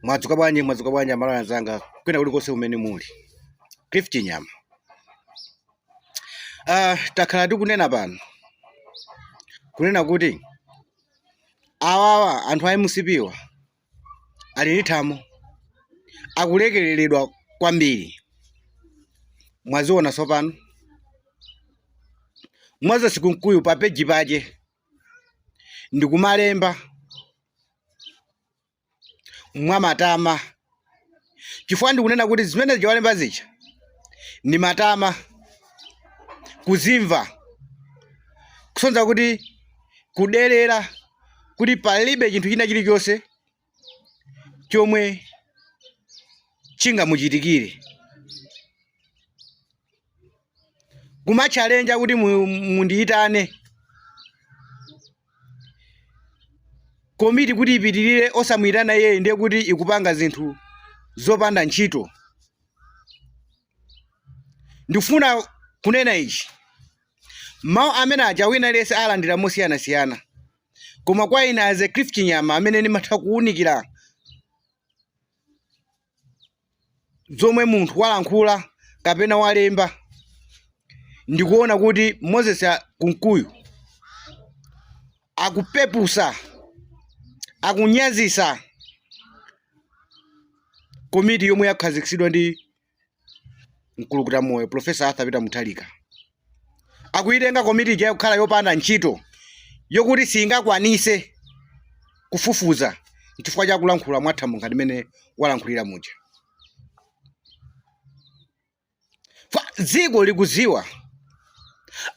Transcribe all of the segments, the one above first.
Mwadzuka bwanji amala anzanga kwina kulikonse kumene muli. Cliff Chinyama. Takhala tikunena pano. Kunena kuti awawa anthu a MCP ali ndi thamo akulekereredwa kwambiri. Mwaziona tsopano. Mwaza sikunkuyu pa peji paje ndikumalemba mwamatama chifukwa ndikunena kuti zimene ziwalemba zicha ni matama kuzimva kusonza kuti kudelera kuti palibe chinthu china chilichonse chomwe chingamuchitikire. Kumachalenja kuti mundiyitane komiti kuti ipitirire osamuyitana iye ndiye kuti ikupanga zinthu zopanda ntchito. Ndifuna kunena ichi mawu amene aja wina lese alandira mosiyanasiyana, koma kwa ine as a Cliff Chinyama amene ndimatha kuwunikira zomwe munthu walankhula kapena walemba, ndikuona kuti Moses Kunkuyu akupepusa akunyazisa komiti yomwe yakhazikitsidwa ndi mkulukuta moyo Professor Arthur Peter Mutharika. Akuyitenga komiti ija kukhala yopanda ntchito yokuti singakwanise kufufuza chifukwa cha kulankhula mwathamu ngati mene walankhulira muja. Dziko likuziwa,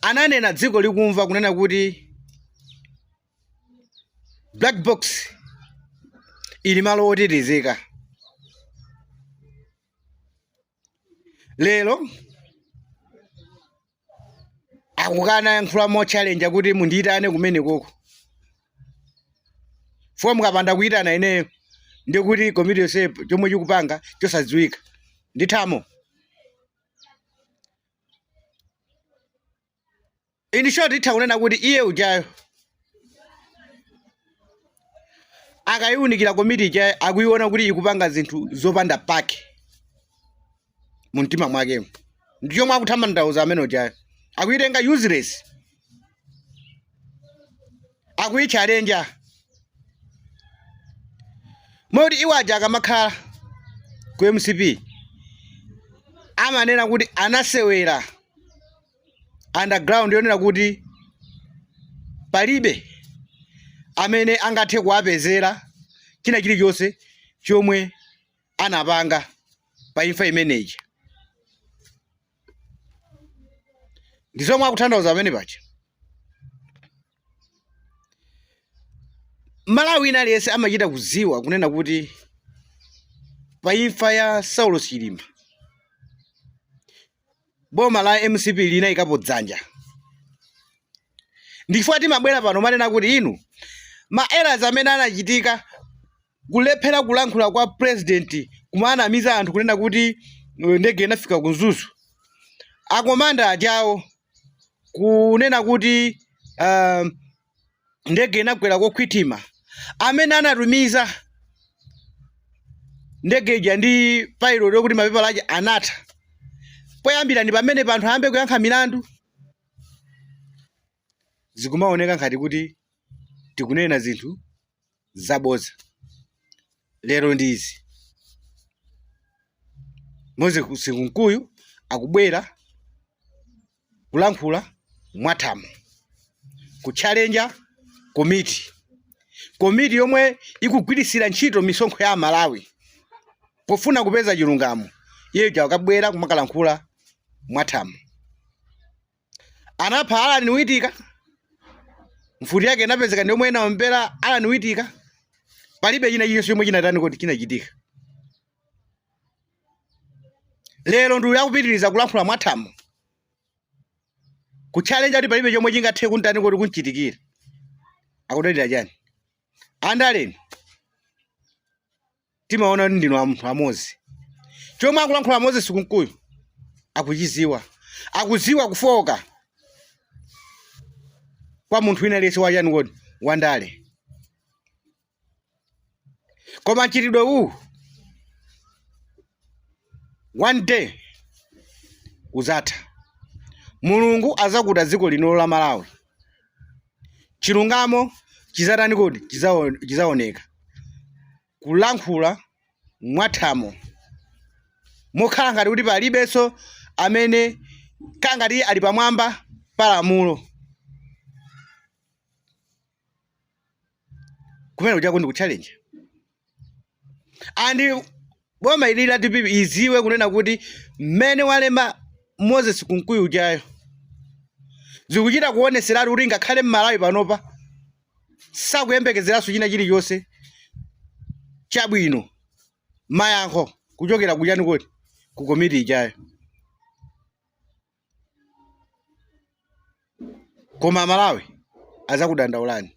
ananena dziko likumva kunena kuti black box ili malo otetezeka. Lero akukana yankhula mo challenge kuti mundiyitane kumene koko. Fo mukapanda kuyitana ineyo ndiye kuti komiti yonse chomwe chikupanga chosadziwika ndithamo. In short itha kunena kuti iye ujayo akayiwunikira komiti ija akuiona kuti ikupanga zinthu zopanda pake mumtima mwakemo. Ndiyo mwakutama ndauza amene ujayo akuyitenga useless, akuyichalenja moti iwaja akamakhala ku MCP amanena kuti anasewera underground yonena kuti palibe amene angathe kuwapezera china chilichonse chomwe anapanga pa imfa imeneyi. Ndizomwe akutanthauza amene pacha. Malawi ina aliyense amachita kuziwa kunena kuti pa imfa ya Saulo Chilimba boma la MCP linayikapo dzanja. Ndifuna timabwera pano manena kuti inu ma-errors amene anachitika kulephera kulankhula kwa president kumanamiza anthu kunena kuti ndege inafika kunzuzu, akomanda ajawo kunena kuti ndege inakwera kokhwitima, amene anatumiza ndege ija ndi pilot yokuti mapepa lake anatha. Poyambira ndi pamene panthu ayambe kuyankha milandu. Zikumaoneka ngati kuti tikunena zinthu zaboza. Lero ndizi Moses Kunkuyu akubwera kulankhula mwathamu kuchalenja komiti yomwe ikugwirisira ntchito misonkho ya Malawi pofuna kupeza chilungamo. Iye akabwera kumakalankhula mwathamu. Anapha Alan Whittaker, mfuti yake inapezeka ndi omwe inaombera Alan Whittaker. Palibe china chilichonse chomwe chinatani kuti chinachitika. Lero ndi yakupitiriza kulankhula mwathamu kuchalenja kuti palibe chomwe chingathe kuntani kuti kunchitikira. Akudalira chani? Andaleni timaona ndinu anthu amozi. Chomwe akulankhula Moses Kunkuyu akuchiziwa, akuziwa kufoka kwa munthu wina lese wachani kodi wandale. Koma mchitidwe uwu one day uzatha. Mulungu azakuta dziko lino la Malawi. Chilungamo chizatani kodi chizaoneka. Kulankhula mwathamo. Mokhala ngati kuti palibenso amene kangati ali pamwamba palamulo. Kumene kuchako ndi kuchallenge. Andi boma ilira tipipi iziwe kunena kuti mmene walemba Moses kunkuyu ujayo zikuchita kuoneseratu kuti ngakhale m'Malawi panopa sakuyembekezeranso china chilichonse chabwino mayankho kuchokera kuchani kodi ku komiti ijayo. Koma Malawi azakudandaulani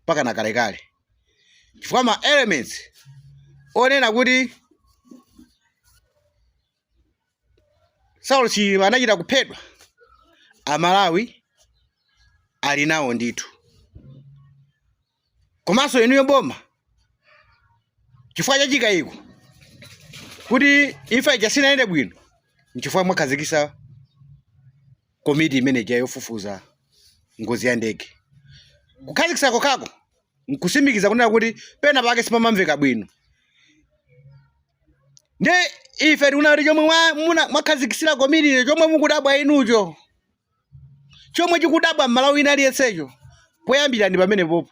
mpaka na kalekale chifukwa ma elements onena kuti Saulo Chilima anachita kuphedwa Amalawi ali nawo ndithu. Komanso inuyo boma chifukwa cha chikayiko kuti imfa ija sinayende bwino nchifukwa mwakhazikitsa komiti imene yofufuza ngozi ya ndege. Kukhazikitsa kokako nkusimikiza kunena kuti pena pake sipamamveka bwino. Nde ife tikunati chomwe mwakhazikitsira komiti chomwe mukudabwa inucho chomwe chikudabwa m'Malawi aliyensecho poyambira ndi pamene popo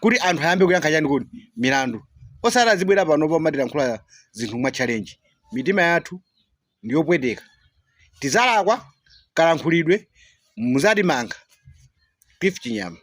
kuti anthu ayambe kuyankha chani kodi milandu osati azibwera panopo amatilankhula zinthu mwa challenge. Mitima yathu ndiyopweteka, tizalakwa kalankhulidwe muzatimanga. Cliff Chinyama.